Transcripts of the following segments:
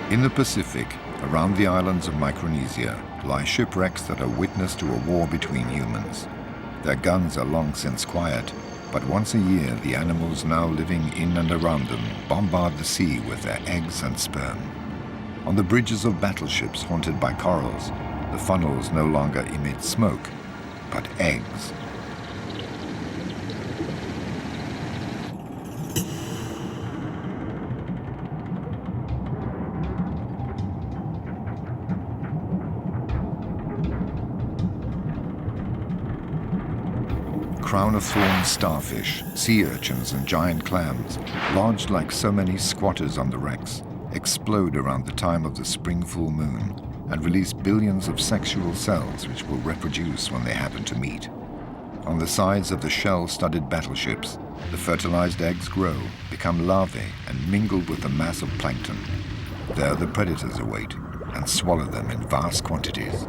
In the Pacific, around the islands of Micronesia, lie shipwrecks that are witness to a war between humans. Their guns are long since quiet, but once a year the animals now living in and around them bombard the sea with their eggs and sperm. On the bridges of battleships haunted by corals, the funnels no longer emit smoke, but eggs. Crown-of-thorns starfish, sea urchins and giant clams, lodged like so many squatters on the wrecks, explode around the time of the spring full moon and release billions of sexual cells which will reproduce when they happen to meet. On the sides of the shell-studded battleships, the fertilized eggs grow, become larvae and mingle with the mass of plankton. There the predators await and swallow them in vast quantities.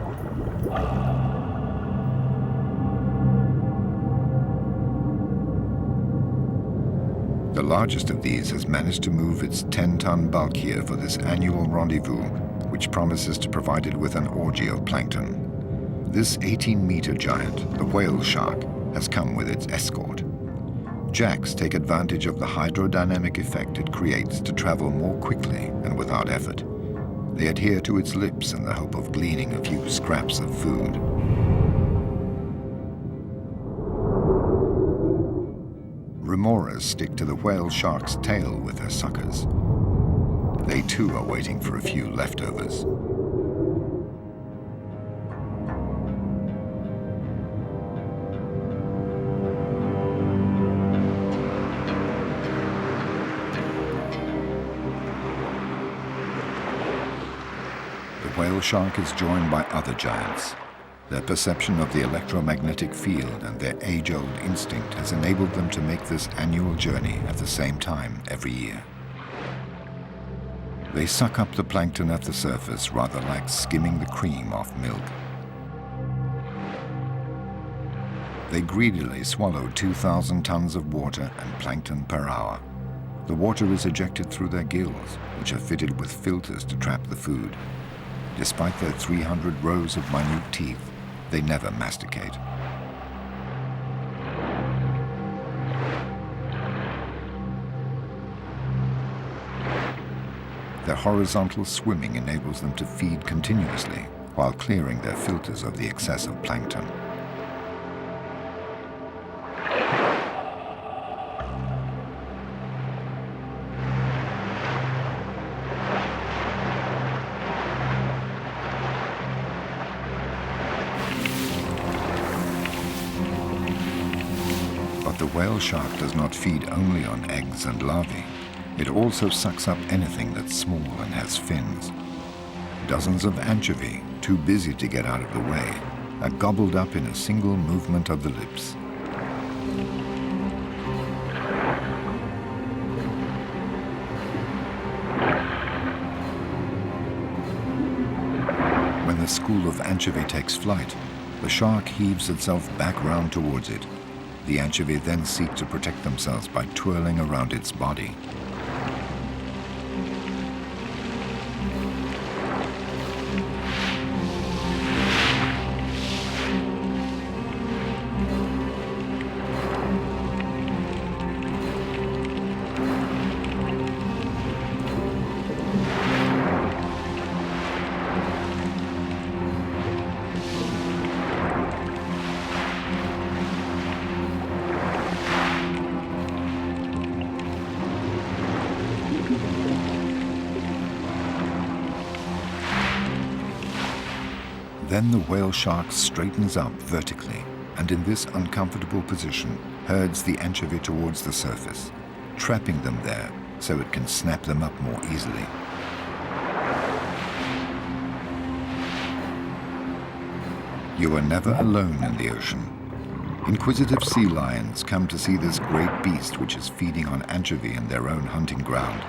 The largest of these has managed to move its 10-ton bulk here for this annual rendezvous, which promises to provide it with an orgy of plankton. This 18-meter giant, the whale shark, has come with its escort. Jacks take advantage of the hydrodynamic effect it creates to travel more quickly and without effort. They adhere to its lips in the hope of gleaning a few scraps of food. Remoras stick to the whale shark's tail with their suckers. They too are waiting for a few leftovers. The whale shark is joined by other giants. Their perception of the electromagnetic field and their age-old instinct has enabled them to make this annual journey at the same time every year. They suck up the plankton at the surface rather like skimming the cream off milk. They greedily swallow 2,000 tons of water and plankton per hour. The water is ejected through their gills, which are fitted with filters to trap the food. Despite their 300 rows of minute teeth, they never masticate. Their horizontal swimming enables them to feed continuously while clearing their filters of the excessive plankton. The whale shark does not feed only on eggs and larvae. It also sucks up anything that's small and has fins. Dozens of anchovy, too busy to get out of the way, are gobbled up in a single movement of the lips. When the school of anchovy takes flight, the shark heaves itself back round towards it. The anchovy then seek to protect themselves by twirling around its body. Then the whale shark straightens up vertically, and in this uncomfortable position, herds the anchovy towards the surface, trapping them there so it can snap them up more easily. You are never alone in the ocean. Inquisitive sea lions come to see this great beast which is feeding on anchovy in their own hunting ground.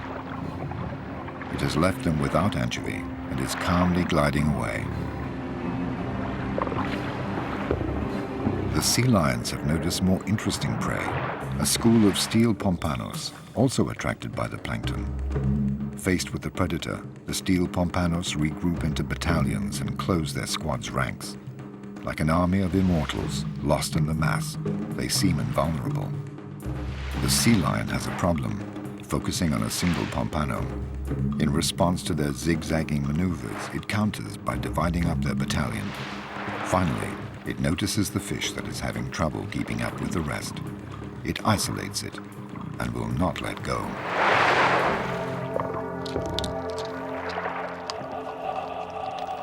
It has left them without anchovy and is calmly gliding away. The sea lions have noticed more interesting prey, a school of steel pompanos, also attracted by the plankton. Faced with the predator, the steel pompanos regroup into battalions and close their squad's ranks. Like an army of immortals, lost in the mass, they seem invulnerable. The sea lion has a problem, focusing on a single pompano. In response to their zigzagging maneuvers, it counters by dividing up their battalion. Finally, it notices the fish that is having trouble keeping up with the rest. It isolates it and will not let go.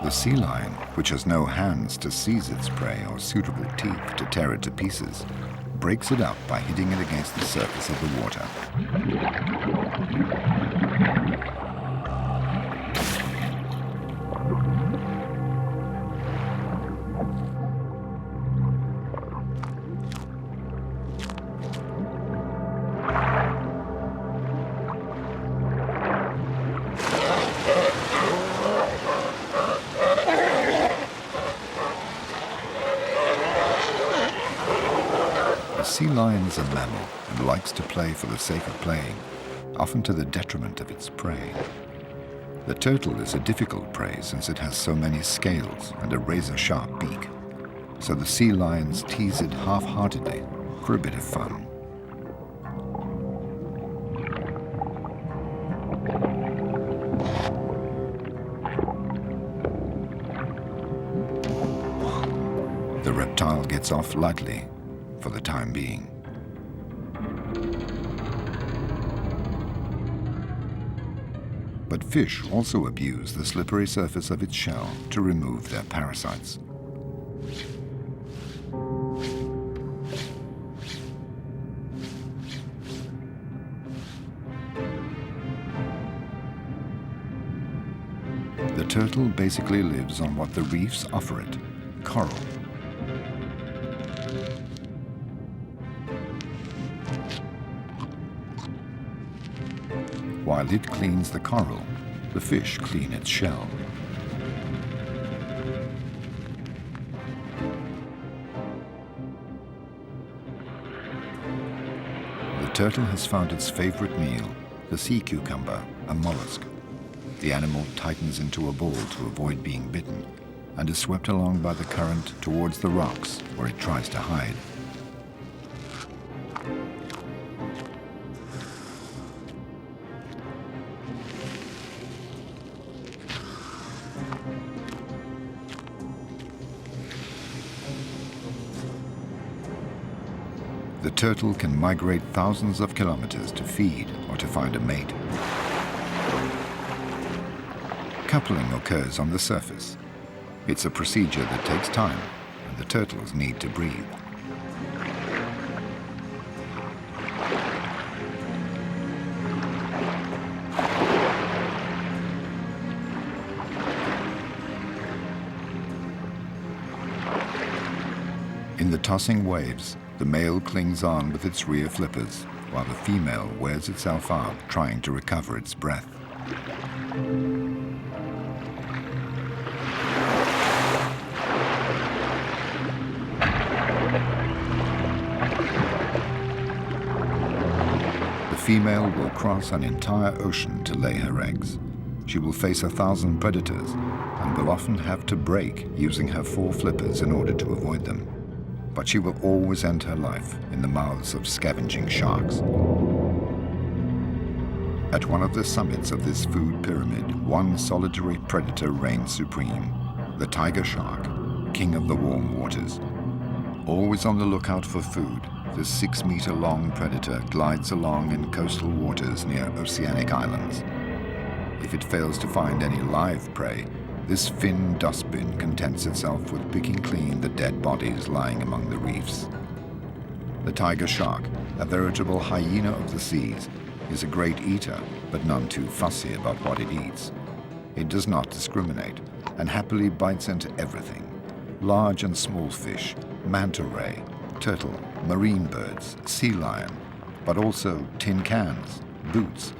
The sea lion, which has no hands to seize its prey or suitable teeth to tear it to pieces, breaks it up by hitting it against the surface of the water. The sea lion is a mammal and likes to play for the sake of playing, often to the detriment of its prey. The turtle is a difficult prey since it has so many scales and a razor-sharp beak, so the sea lions tease it half-heartedly for a bit of fun. The reptile gets off lightly for the time being. But fish also abuse the slippery surface of its shell to remove their parasites. The turtle basically lives on what the reefs offer it, coral. While it cleans the coral, the fish clean its shell. The turtle has found its favorite meal, the sea cucumber, a mollusk. The animal tightens into a ball to avoid being bitten and is swept along by the current towards the rocks where it tries to hide. The turtle can migrate thousands of kilometers to feed or to find a mate. Coupling occurs on the surface. It's a procedure that takes time, and the turtles need to breathe. In the tossing waves, the male clings on with its rear flippers, while the female wears itself out trying to recover its breath. The female will cross an entire ocean to lay her eggs. She will face 1,000 predators and will often have to break using her 4 flippers in order to avoid them. But she will always end her life in the mouths of scavenging sharks. At one of the summits of this food pyramid, one solitary predator reigns supreme, the tiger shark, king of the warm waters. Always on the lookout for food, this 6-meter-long predator glides along in coastal waters near oceanic islands. If it fails to find any live prey, this fin dustbin contents itself with picking clean the dead bodies lying among the reefs. The tiger shark, a veritable hyena of the seas, is a great eater, but none too fussy about what it eats. It does not discriminate, and happily bites into everything. Large and small fish, manta ray, turtle, marine birds, sea lion, but also tin cans, boots,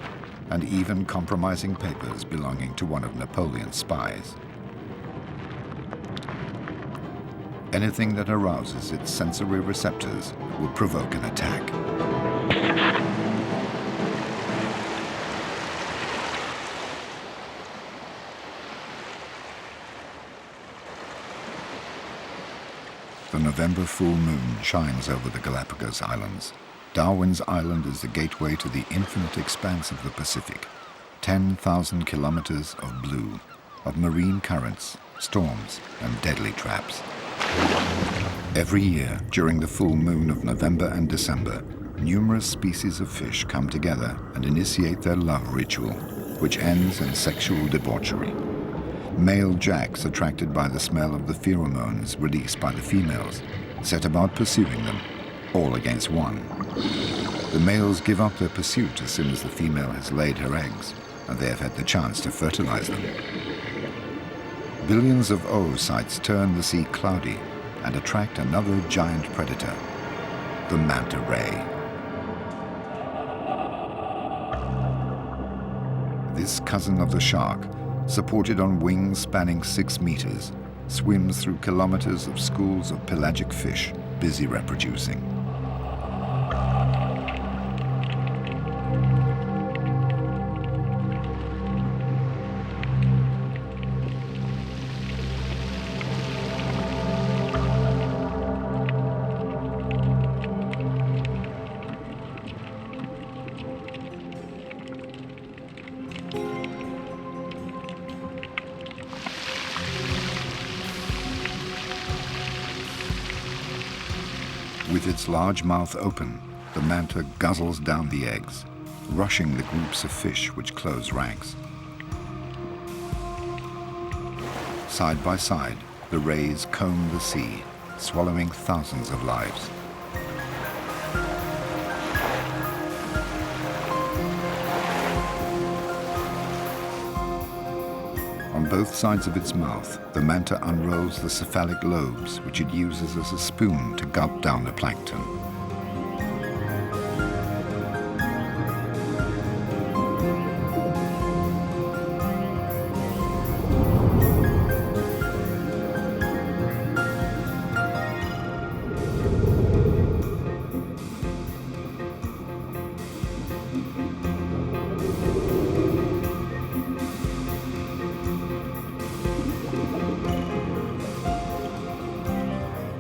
and even compromising papers belonging to one of Napoleon's spies. Anything that arouses its sensory receptors will provoke an attack. the November full moon shines over the Galapagos Islands. Darwin's Island is the gateway to the infinite expanse of the Pacific. 10,000 kilometers of blue, of marine currents, storms, and deadly traps. Every year, during the full moon of November and December, numerous species of fish come together and initiate their love ritual, which ends in sexual debauchery. Male jacks, attracted by the smell of the pheromones released by the females, set about pursuing them, all against one. The males give up their pursuit as soon as the female has laid her eggs, and they have had the chance to fertilize them. Billions of oocytes turn the sea cloudy and attract another giant predator, the Manta Ray. This cousin of the shark, supported on wings spanning 6 meters, swims through kilometers of schools of pelagic fish busy reproducing. With its large mouth open, the manta guzzles down the eggs, rushing the groups of fish which close ranks. Side by side, the rays comb the sea, swallowing thousands of lives. On both sides of its mouth, the manta unrolls the cephalic lobes, which it uses as a spoon to gulp down the plankton.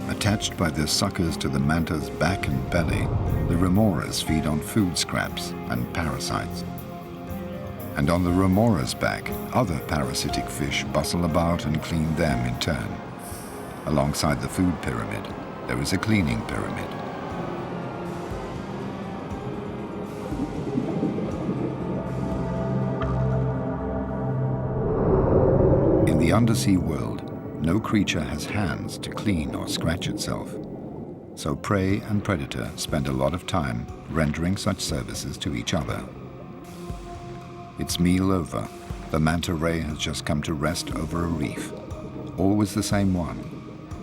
Attached by their suckers to the manta's back and belly, the remoras feed on food scraps and parasites. And on the remora's back, other parasitic fish bustle about and clean them in turn. Alongside the food pyramid, there is a cleaning pyramid. In the undersea world, no creature has hands to clean or scratch itself, so prey and predator spend a lot of time rendering such services to each other. Its meal over, the manta ray has just come to rest over a reef, always the same one,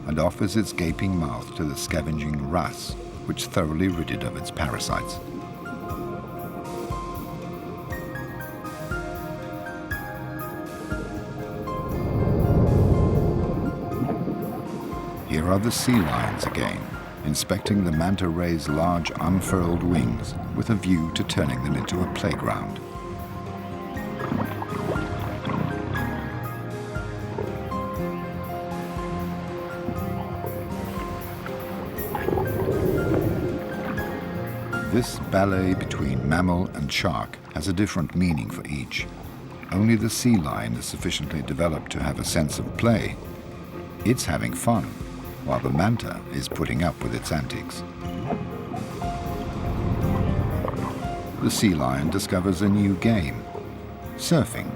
and offers its gaping mouth to the scavenging wrasse, which thoroughly rid it of its parasites. Here are the sea lions again, inspecting the manta ray's large unfurled wings with a view to turning them into a playground. This ballet between mammal and shark has a different meaning for each. Only the sea lion is sufficiently developed to have a sense of play. It's having fun, while the manta is putting up with its antics. The sea lion discovers a new game, surfing.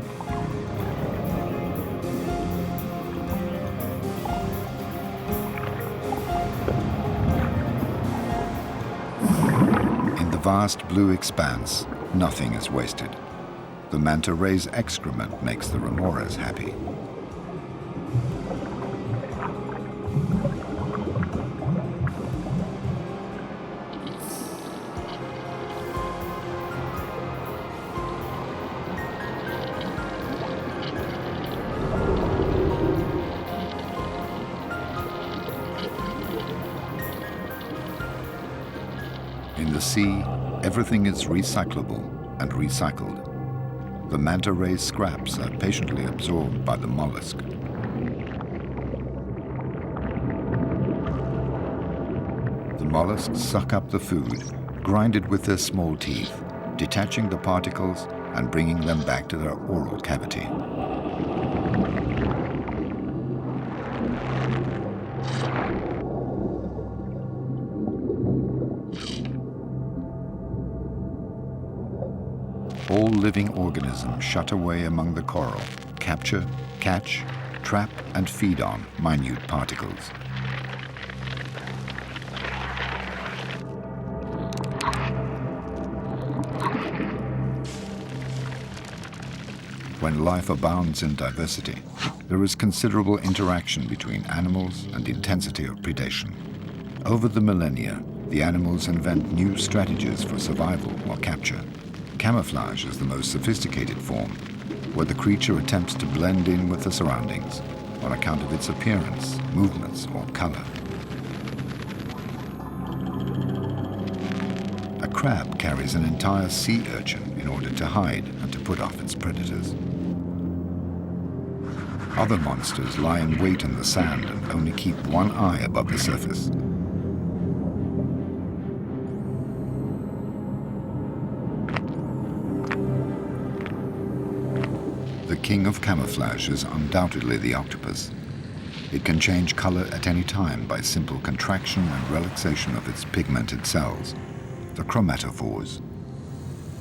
In the vast blue expanse, nothing is wasted. The manta ray's excrement makes the remoras happy. In the sea, everything is recyclable and recycled. The manta ray's scraps are patiently absorbed by the mollusk. The mollusks suck up the food, grind it with their small teeth, detaching the particles and bringing them back to their oral cavity. All living organisms shut away among the coral, capture, catch, trap, and feed on minute particles. When life abounds in diversity, there is considerable interaction between animals and intensity of predation. Over the millennia, the animals invent new strategies for survival or capture. Camouflage is the most sophisticated form, where the creature attempts to blend in with the surroundings on account of its appearance, movements, or color. A crab carries an entire sea urchin in order to hide and to put off its predators. Other monsters lie in wait in the sand and only keep one eye above the surface. The king of camouflage is undoubtedly the octopus. It can change color at any time by simple contraction and relaxation of its pigmented cells, the chromatophores.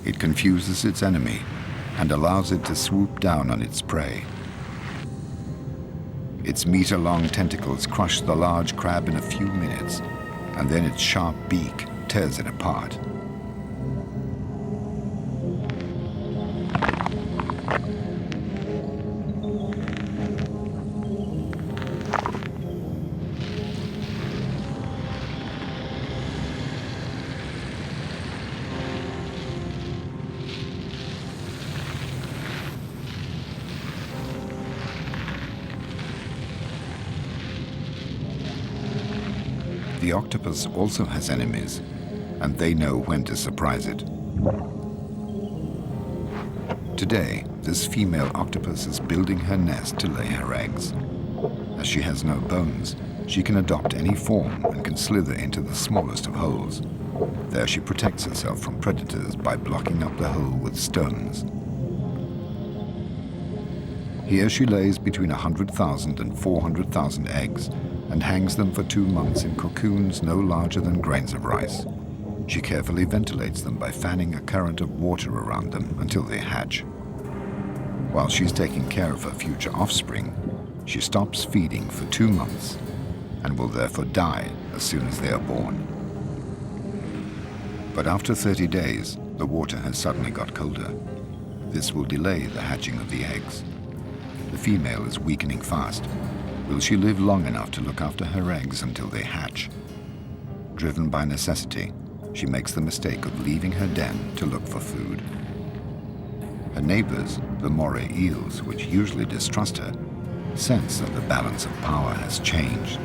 It confuses its enemy and allows it to swoop down on its prey. Its meter-long tentacles crush the large crab in a few minutes, and then its sharp beak tears it apart. The octopus also has enemies, and they know when to surprise it. Today, this female octopus is building her nest to lay her eggs. As she has no bones, she can adopt any form and can slither into the smallest of holes. There she protects herself from predators by blocking up the hole with stones. Here she lays between 100,000 and 400,000 eggs and hangs them for 2 months in cocoons no larger than grains of rice. She carefully ventilates them by fanning a current of water around them until they hatch. While she's taking care of her future offspring, she stops feeding for 2 months and will therefore die as soon as they are born. But after 30 days, the water has suddenly got colder. This will delay the hatching of the eggs. The female is weakening fast. Will she live long enough to look after her eggs until they hatch? Driven by necessity, she makes the mistake of leaving her den to look for food. Her neighbors, the moray eels, which usually distrust her, sense that the balance of power has changed.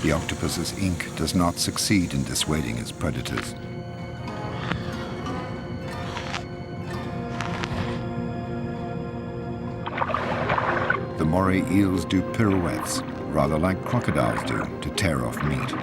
The octopus's ink does not succeed in dissuading its predators. The moray eels do pirouettes, rather like crocodiles do, to tear off meat.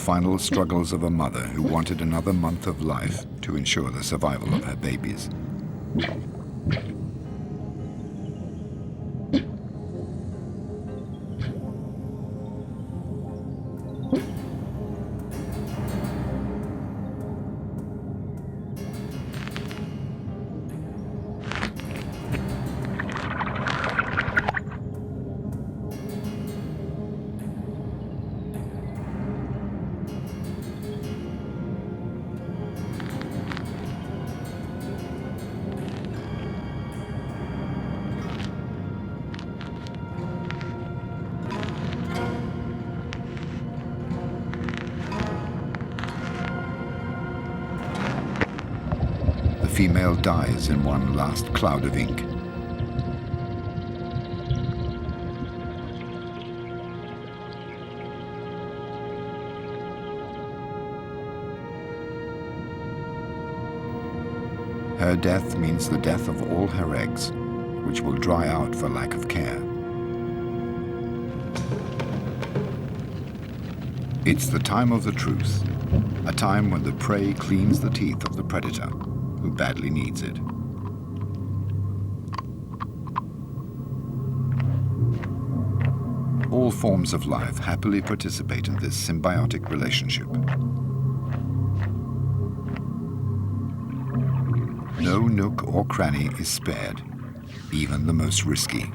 final struggles of a mother who wanted another month of life to ensure the survival of her babies. The female dies in one last cloud of ink. Her death means the death of all her eggs, which will dry out for lack of care. It's the time of the truth, a time when the prey cleans the teeth of the predator, who badly needs it. All forms of life happily participate in this symbiotic relationship. No nook or cranny is spared, even the most risky.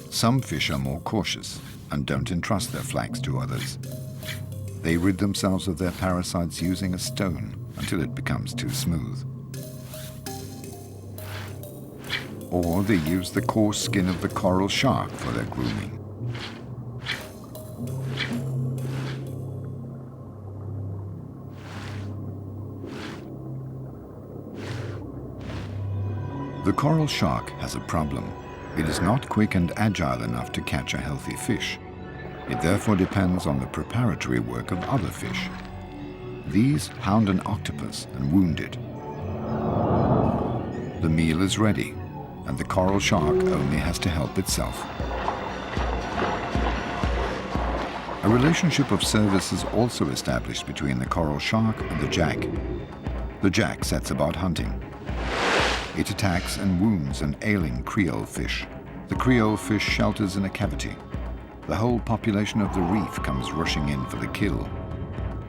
Some fish are more cautious and don't entrust their flanks to others. They rid themselves of their parasites using a stone until it becomes too smooth. Or they use the coarse skin of the coral shark for their grooming. The coral shark has a problem. It is not quick and agile enough to catch a healthy fish. It therefore depends on the preparatory work of other fish. These hound an octopus and wound it. The meal is ready, and the coral shark only has to help itself. A relationship of service is also established between the coral shark and the jack. The jack sets about hunting. It attacks and wounds an ailing Creole fish. The Creole fish shelters in a cavity. The whole population of the reef comes rushing in for the kill.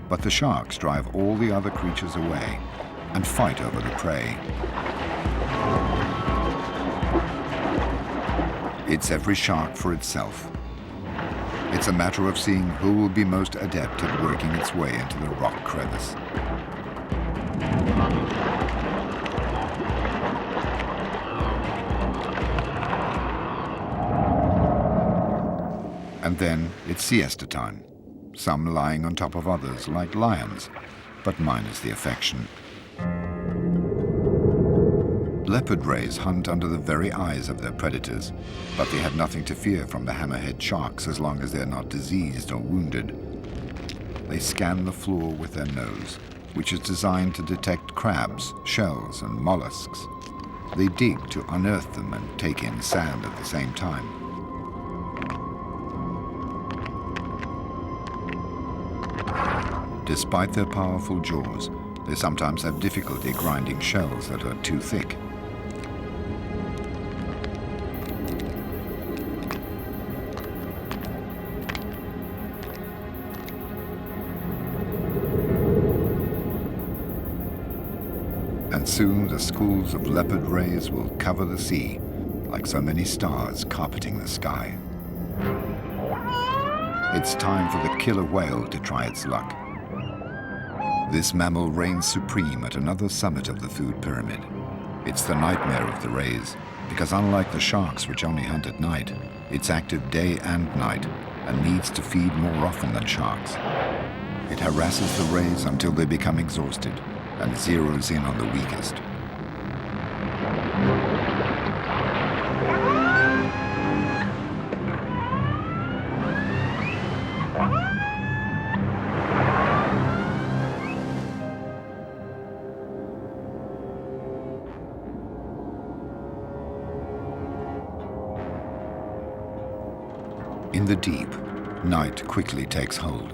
But the sharks drive all the other creatures away and fight over the prey. It's every shark for itself. It's a matter of seeing who will be most adept at working its way into the rock crevice. And then it's siesta time, some lying on top of others like lions, but minus the affection. Leopard rays hunt under the very eyes of their predators, but they have nothing to fear from the hammerhead sharks as long as they're not diseased or wounded. They scan the floor with their nose, which is designed to detect crabs, shells, and mollusks. They dig to unearth them and take in sand at the same time. Despite their powerful jaws, they sometimes have difficulty grinding shells that are too thick. And soon the schools of leopard rays will cover the sea like so many stars carpeting the sky. It's time for the killer whale to try its luck. This mammal reigns supreme at another summit of the food pyramid. It's the nightmare of the rays, because unlike the sharks, which only hunt at night, it's active day and night and needs to feed more often than sharks. It harasses the rays until they become exhausted and zeroes in on the weakest. In the deep, night quickly takes hold.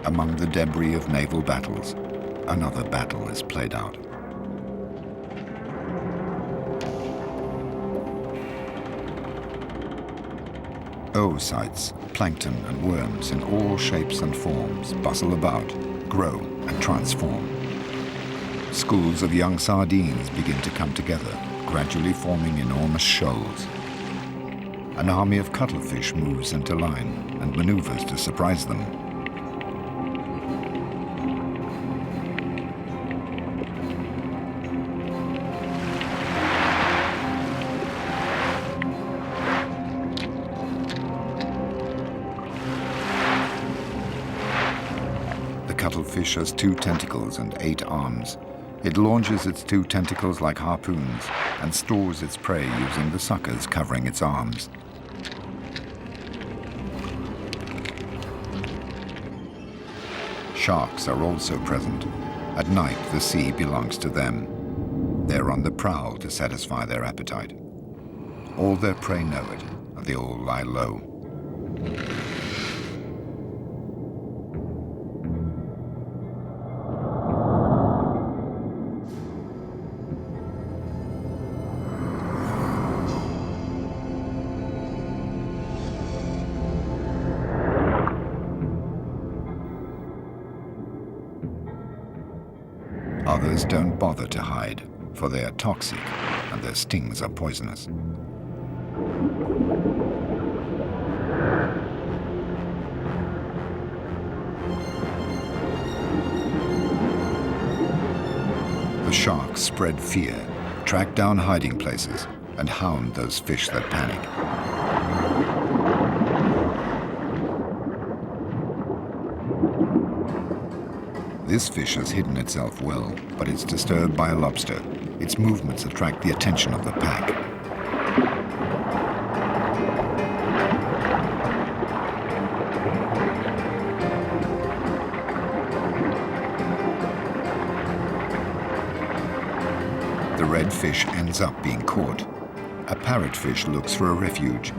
Among the debris of naval battles, another battle is played out. Oocytes, plankton and worms in all shapes and forms bustle about, grow and transform. Schools of young sardines begin to come together, gradually forming enormous shoals. An army of cuttlefish moves into line and maneuvers to surprise them. The cuttlefish has 2 tentacles and 8 arms. It launches its 2 tentacles like harpoons and stores its prey using the suckers covering its arms. Sharks are also present. At night, the sea belongs to them. They're on the prowl to satisfy their appetite. All their prey know it, and they all lie low. Others don't bother to hide, for they are toxic and their stings are poisonous. The sharks spread fear, track down hiding places, and hound those fish that panic. This fish has hidden itself well, but it's disturbed by a lobster. Its movements attract the attention of the pack. The red fish ends up being caught. A parrotfish looks for a refuge.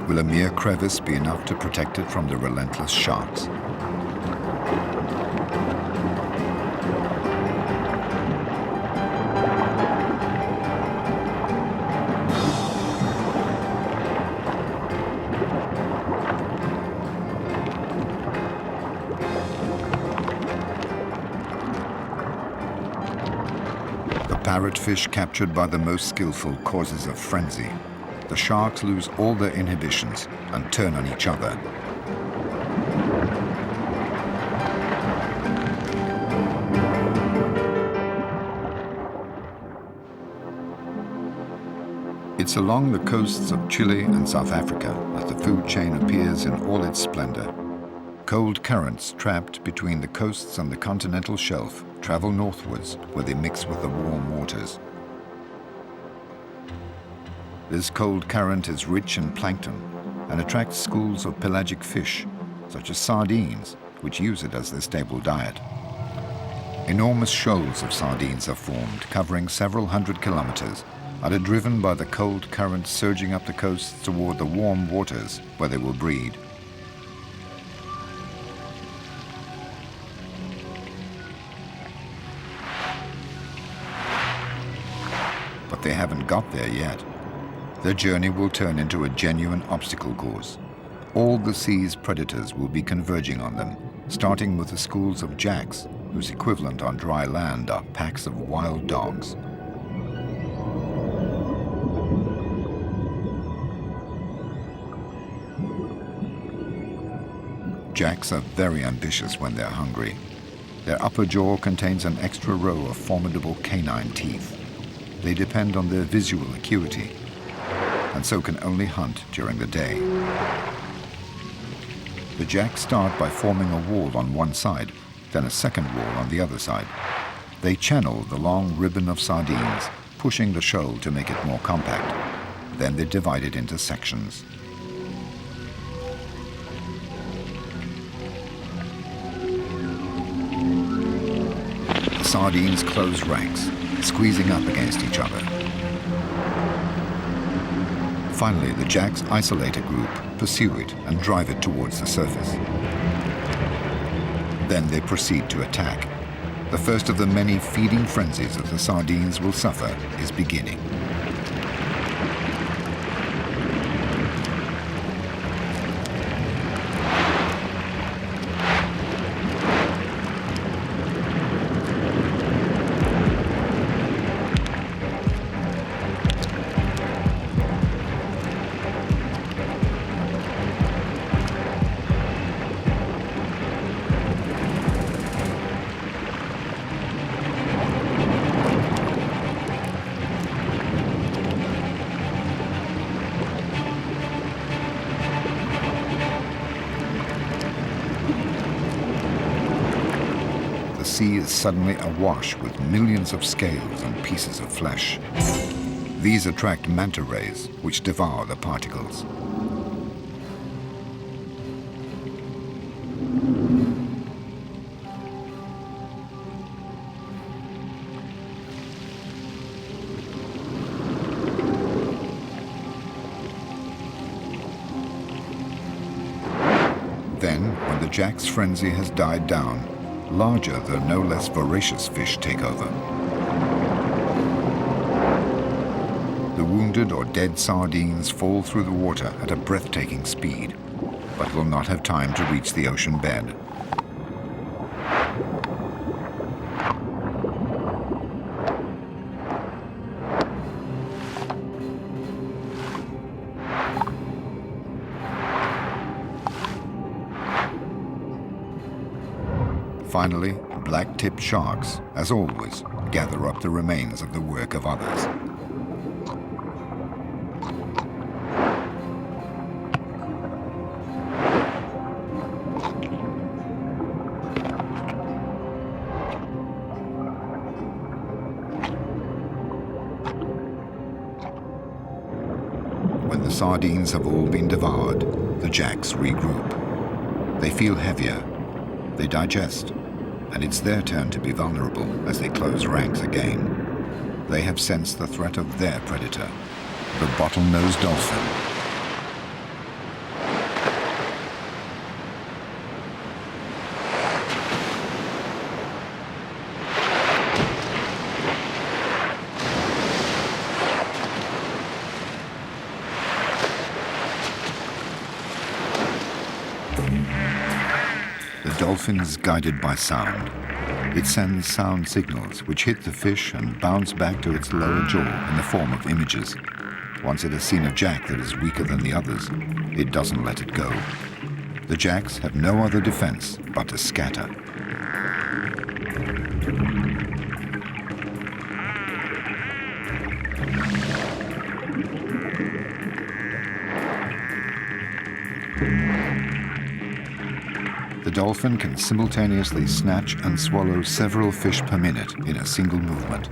Will a mere crevice be enough to protect it from the relentless sharks? Parrotfish captured by the most skillful causes a frenzy. The sharks lose all their inhibitions and turn on each other. It's along the coasts of Chile and South Africa that the food chain appears in all its splendor. Cold currents trapped between the coasts and the continental shelf travel northwards where they mix with the warm waters. This cold current is rich in plankton and attracts schools of pelagic fish, such as sardines, which use it as their staple diet. Enormous shoals of sardines are formed, covering several hundred kilometers, and are driven by the cold current surging up the coasts toward the warm waters where they will breed. But they haven't got there yet. Their journey will turn into a genuine obstacle course. All the sea's predators will be converging on them, starting with the schools of jacks, whose equivalent on dry land are packs of wild dogs. Jacks are very ambitious when they're hungry. Their upper jaw contains an extra row of formidable canine teeth. They depend on their visual acuity, and so can only hunt during the day. The jacks start by forming a wall on one side, then a second wall on the other side. They channel the long ribbon of sardines, pushing the shoal to make it more compact. Then they divide it into sections. The sardines close ranks, squeezing up against each other. Finally, the jacks isolate a group, pursue it, and drive it towards the surface. Then they proceed to attack. The first of the many feeding frenzies that the sardines will suffer is beginning. The sea is suddenly awash with millions of scales and pieces of flesh. These attract manta rays, which devour the particles. Then, when the jack's frenzy has died down, larger though no less voracious fish take over. The wounded or dead sardines fall through the water at a breathtaking speed, but will not have time to reach the ocean bed. Finally, black-tipped sharks, as always, gather up the remains of the work of others. When the sardines have all been devoured, the jacks regroup. They feel heavier, they digest, and it's their turn to be vulnerable as they close ranks again. They have sensed the threat of their predator, the bottlenose dolphin. The dolphin is guided by sound. It sends sound signals which hit the fish and bounce back to its lower jaw in the form of images. Once it has seen a jack that is weaker than the others, it doesn't let it go. The jacks have no other defense but to scatter. The dolphin can simultaneously snatch and swallow several fish per minute in a single movement.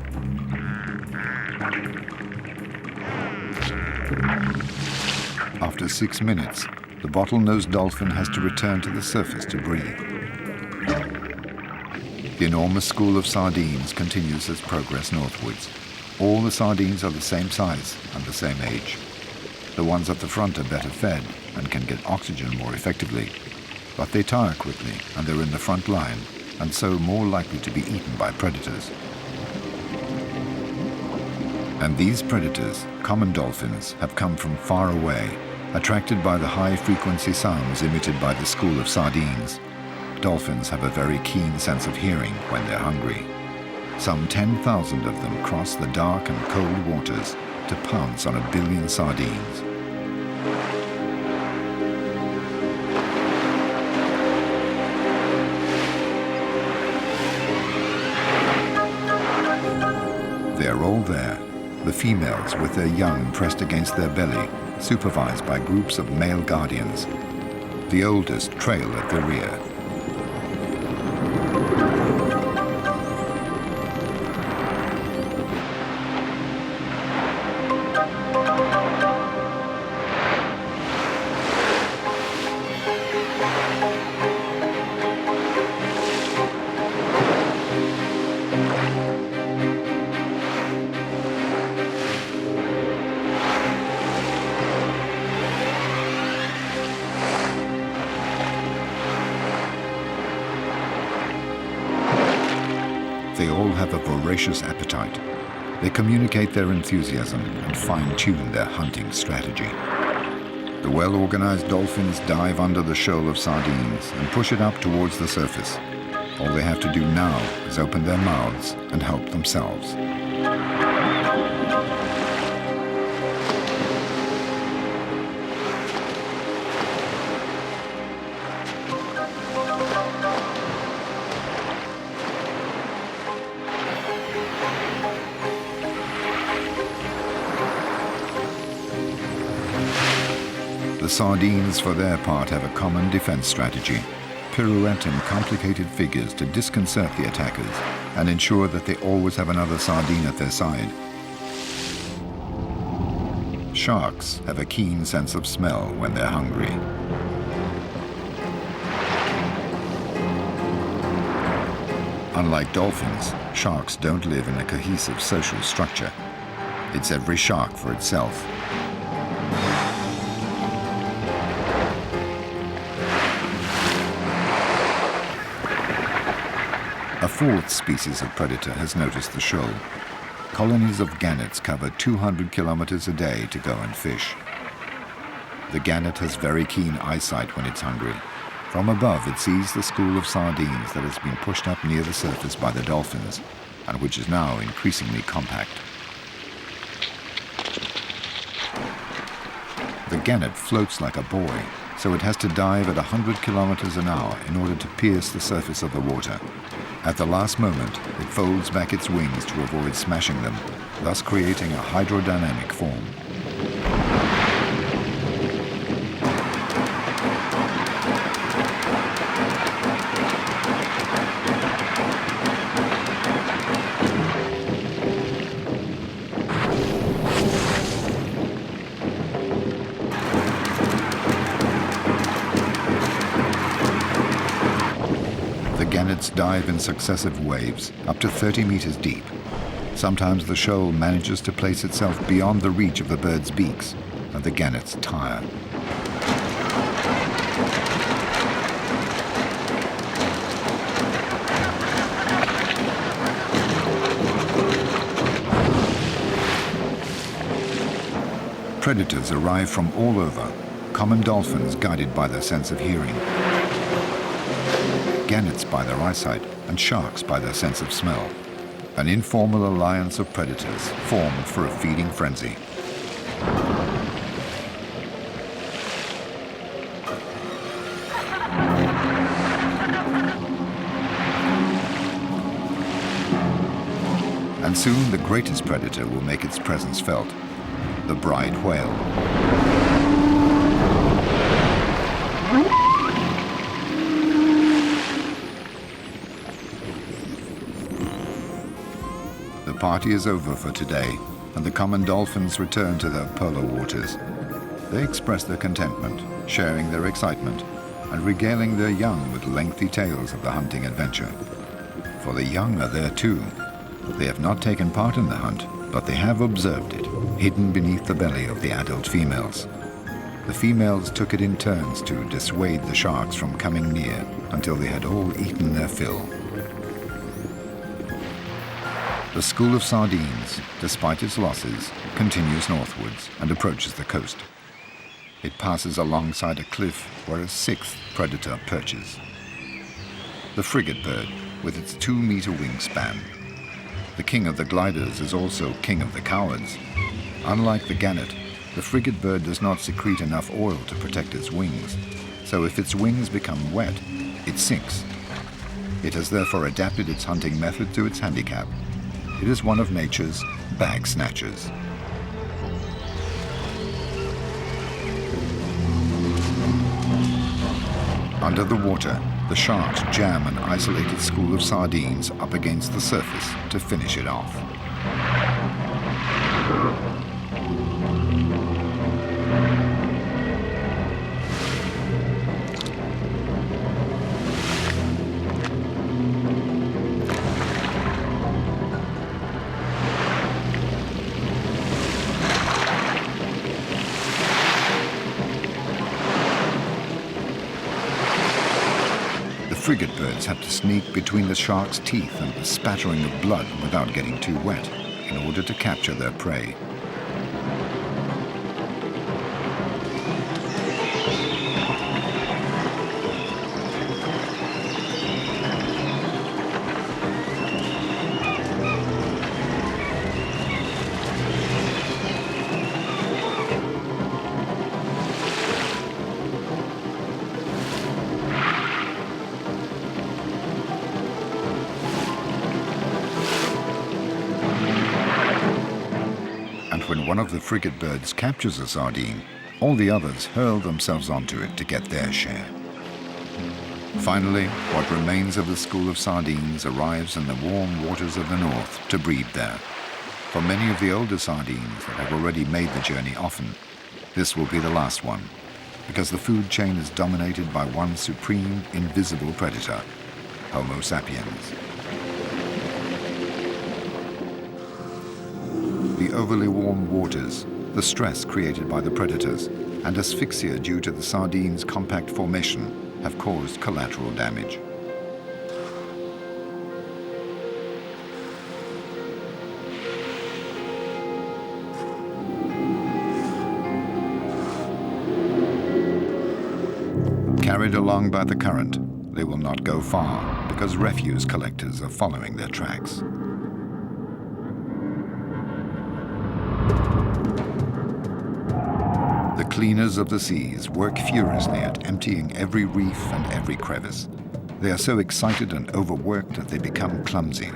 After 6 minutes, the bottlenose dolphin has to return to the surface to breathe. The enormous school of sardines continues its progress northwards. All the sardines are the same size and the same age. The ones at the front are better fed and can get oxygen more effectively. But they tire quickly and they're in the front line, and so more likely to be eaten by predators. And these predators, common dolphins, have come from far away, attracted by the high-frequency sounds emitted by the school of sardines. Dolphins have a very keen sense of hearing when they're hungry. Some 10,000 of them cross the dark and cold waters to pounce on a billion sardines. They're all there, the females with their young pressed against their belly, supervised by groups of male guardians. The oldest trail at the rear. have a voracious appetite. They communicate their enthusiasm and fine-tune their hunting strategy. The well-organized dolphins dive under the shoal of sardines and push it up towards the surface. All they have to do now is open their mouths and help themselves. The sardines, for their part, have a common defense strategy: pirouette in complicated figures to disconcert the attackers and ensure that they always have another sardine at their side. Sharks have a keen sense of smell when they're hungry. Unlike dolphins, sharks don't live in a cohesive social structure. It's every shark for itself. A fourth species of predator has noticed the shoal. Colonies of gannets cover 200 kilometers a day to go and fish. The gannet has very keen eyesight when it's hungry. From above, it sees the school of sardines that has been pushed up near the surface by the dolphins, and which is now increasingly compact. The gannet floats like a buoy, so it has to dive at 100 kilometers an hour in order to pierce the surface of the water. At the last moment, it folds back its wings to avoid smashing them, thus creating a hydrodynamic form. Gannets dive in successive waves, up to 30 meters deep. Sometimes the shoal manages to place itself beyond the reach of the birds' beaks, and the gannets tire. Predators arrive from all over, common dolphins guided by their sense of hearing, gannets by their eyesight, and sharks by their sense of smell. An informal alliance of predators formed for a feeding frenzy. And soon the greatest predator will make its presence felt: the bride whale. The party is over for today, and the common dolphins return to their polar waters. They express their contentment, sharing their excitement, and regaling their young with lengthy tales of the hunting adventure. For the young are there too. They have not taken part in the hunt, but they have observed it, hidden beneath the belly of the adult females. The females took it in turns to dissuade the sharks from coming near until they had all eaten their fill. The School of Sardines, despite its losses, continues northwards and approaches the coast. It passes alongside a cliff where a sixth predator perches: the frigate bird, with its 2-meter wingspan. The king of the gliders is also king of the cowards. Unlike the gannet, the frigate bird does not secrete enough oil to protect its wings, so if its wings become wet, it sinks. It has therefore adapted its hunting method to its handicap. It is one of nature's bag snatchers. Under the water, the sharks jam an isolated school of sardines up against the surface to finish it off. The frigate birds have to sneak between the shark's teeth and the spattering of blood without getting too wet in order to capture their prey. When one of the frigate birds captures a sardine, all the others hurl themselves onto it to get their share. Finally, what remains of the School of Sardines arrives in the warm waters of the north to breed there. For many of the older sardines that have already made the journey often, this will be the last one, because the food chain is dominated by one supreme, invisible predator, Homo sapiens. The overly warm waters, the stress created by the predators, and asphyxia due to the sardine's compact formation have caused collateral damage. Carried along by the current, they will not go far because refuse collectors are following their tracks. The cleaners of the seas work furiously at emptying every reef and every crevice. They are so excited and overworked that they become clumsy.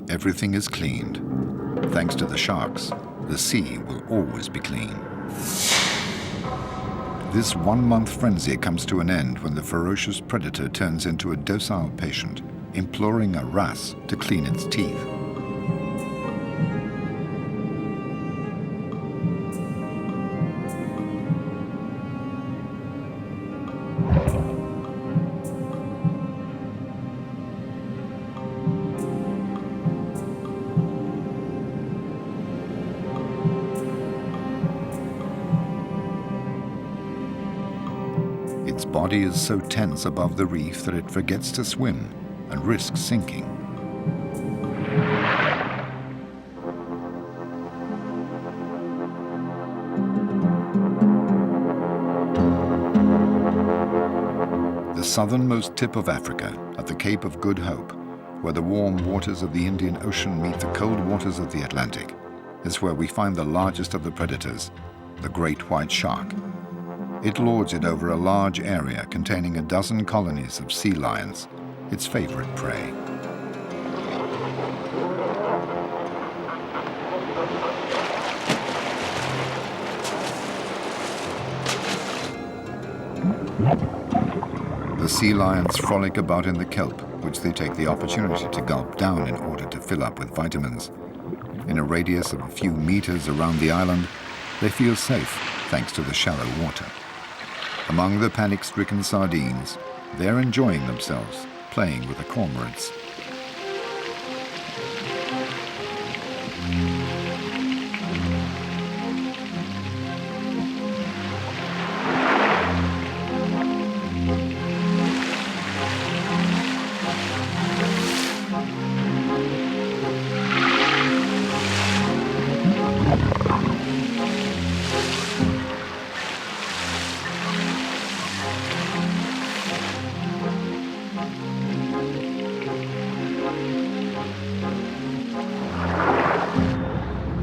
Everything is cleaned. Thanks to the sharks, the sea will always be clean. This one-month frenzy comes to an end when the ferocious predator turns into a docile patient, imploring a wrasse to clean its teeth. Its body is so tense above the reef that it forgets to swim and risks sinking. The southernmost tip of Africa, at the Cape of Good Hope, where the warm waters of the Indian Ocean meet the cold waters of the Atlantic, is where we find the largest of the predators, the great white shark. It lords it over a large area containing a dozen colonies of sea lions, its favorite prey. The sea lions frolic about in the kelp, which they take the opportunity to gulp down in order to fill up with vitamins. In a radius of a few meters around the island, they feel safe thanks to the shallow water. Among the panic-stricken sardines, they're enjoying themselves, playing with the cormorants.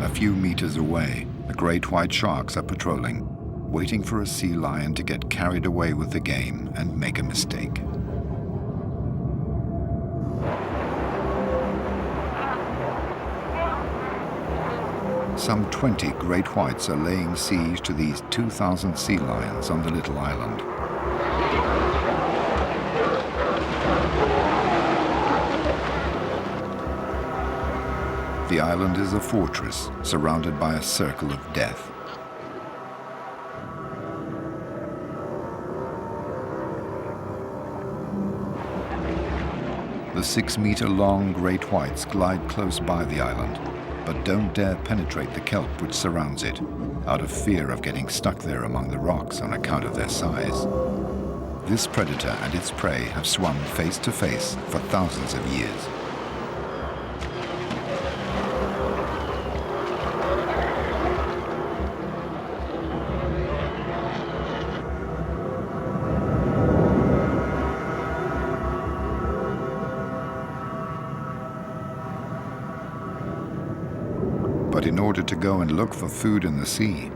A few meters away, the great white sharks are patrolling, waiting for a sea lion to get carried away with the game and make a mistake. Some 20 great whites are laying siege to these 2,000 sea lions on the little island. the island is a fortress surrounded by a circle of death. The 6-meter-long great whites glide close by the island, but don't dare penetrate the kelp which surrounds it, out of fear of getting stuck there among the rocks on account of their size. This predator and its prey have swum face to face for thousands of years. But in order to go and look for food in the sea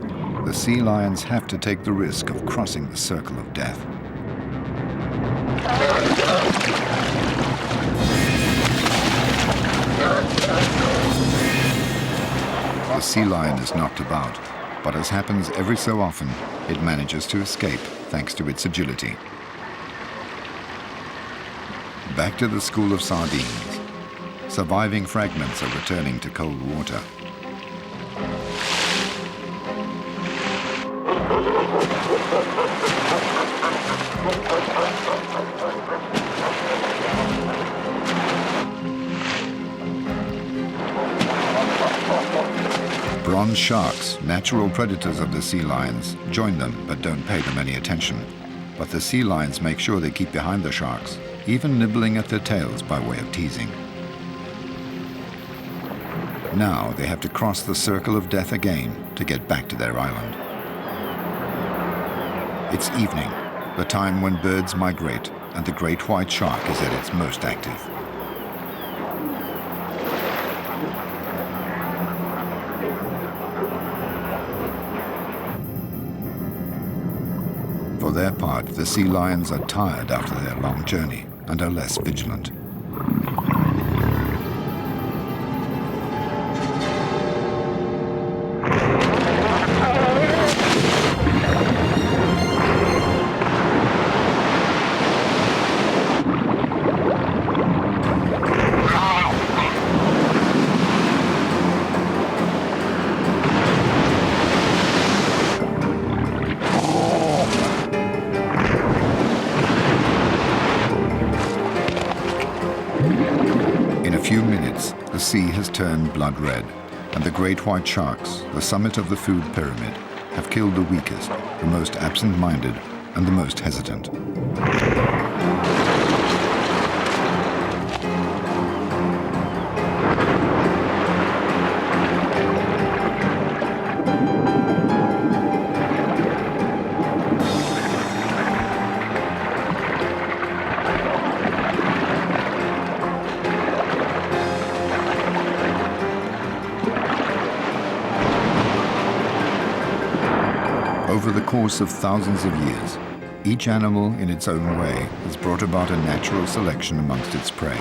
lions have to take the risk of crossing the circle of death. The sea lion is knocked about, but as happens every so often, it manages to escape thanks to its agility. Back to the School of Sardines. Surviving fragments are returning to cold water. Bronze sharks, natural predators of the sea lions, join them but don't pay them any attention. But the sea lions make sure they keep behind the sharks, even nibbling at their tails by way of teasing. Now they have to cross the circle of death again to get back to their island. It's evening, the time when birds migrate and the great white shark is at its most active. For their part, the sea lions are tired after their long journey and are less vigilant. The sea has turned blood red, and the great white sharks, the summit of the food pyramid, have killed the weakest, the most absent-minded, and the most hesitant. Over the course of thousands of years, each animal in its own way has brought about a natural selection amongst its prey.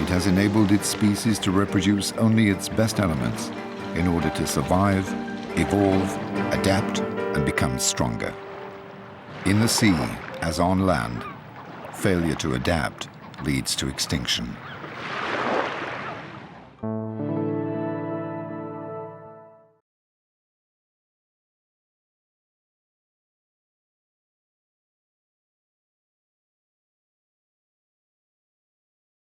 It has enabled its species to reproduce only its best elements in order to survive, evolve, adapt, and become stronger. In the sea, as on land, failure to adapt leads to extinction.